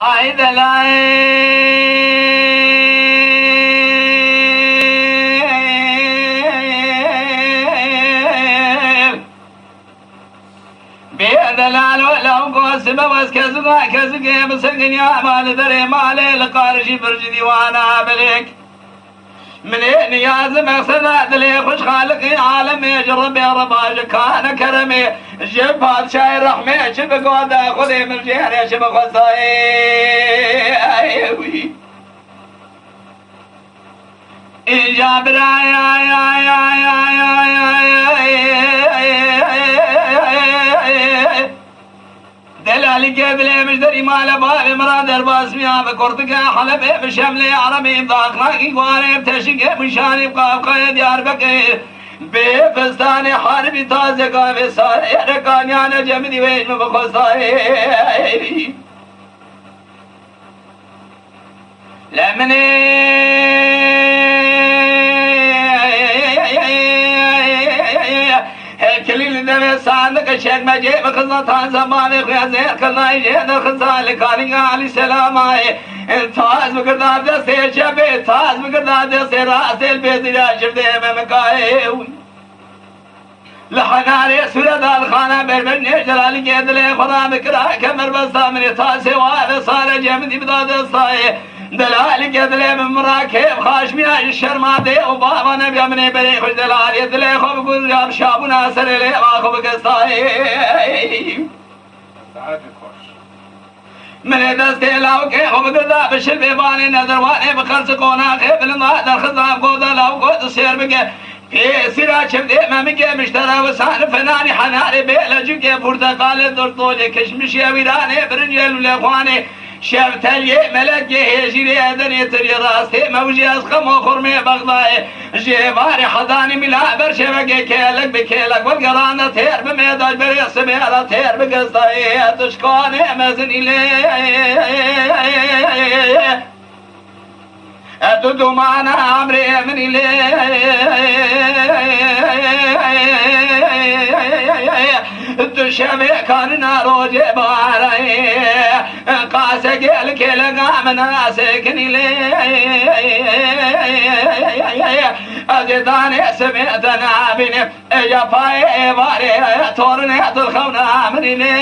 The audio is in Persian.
عيد العيد بيد العلو لو قاسم بس كزقا بسقن يا مال دري مالي لقارشي برج ديوانا بليك منين يا زمك سناد لي خوش خالقي عالمي جرب يا رباج كان كرمي جيب هاد شاي رحمي شب قودا خذي من جهري شب خصاي إجاب دلالي قبل مشتري مال بابي مراد ارباس مياه بكرتك حلبي بشملي عربي بضاقناكي قواري بتشيك مشاني بقابقى ديار بكير بفستاني حربي تازه قابي ساري ركاني انا جمدي ويش مبخصاي لمني كليل دمي صادق شيخ مجيب خزنتان زماني خويا زير كلنا يجيد الخزالي كاني علي سلاماي تاز بقردار دستي شبي تاز بقردار دستي راسي البيت يا شفدي ممكاي لحناري سورة الخانة بربني جلالي قيد لي خدا بكرا كمر بستامني تاسي وهذا صار جمدي بداد الصاي دلالي قد لي من مراكب خاشمي الشرمادي وبابا نبي مني بري خوش دلالي قد لي خوب قول جاب شابو ناصر لي واخو بقصاي من دستي لاوكي خوب قدا بشل بيباني نظر واني بخلص قونا خيب لنظر خزام قودا لاو قود سير بقى في سيرا شفدي مامك مشترى وسان فناني حناري بيلجك برتقال درطولي كشمش يا ويراني برنجل ولاخواني شفتلي ملك هجري ادني تري راسي موجي اسخم وخرمي بغضاي جيباري حضاني ملا برشبك كيلك بكيلك والقرانة تير بميداج بريس بيلا تير بقصاي تشكوني مزني لي أدودو معنا عمري من الدشمي كان ناروجي باري قاسك الكلقا من ناسكني لي أزيداني سمعتنا بني جفاي باري تورني تلخونا من لي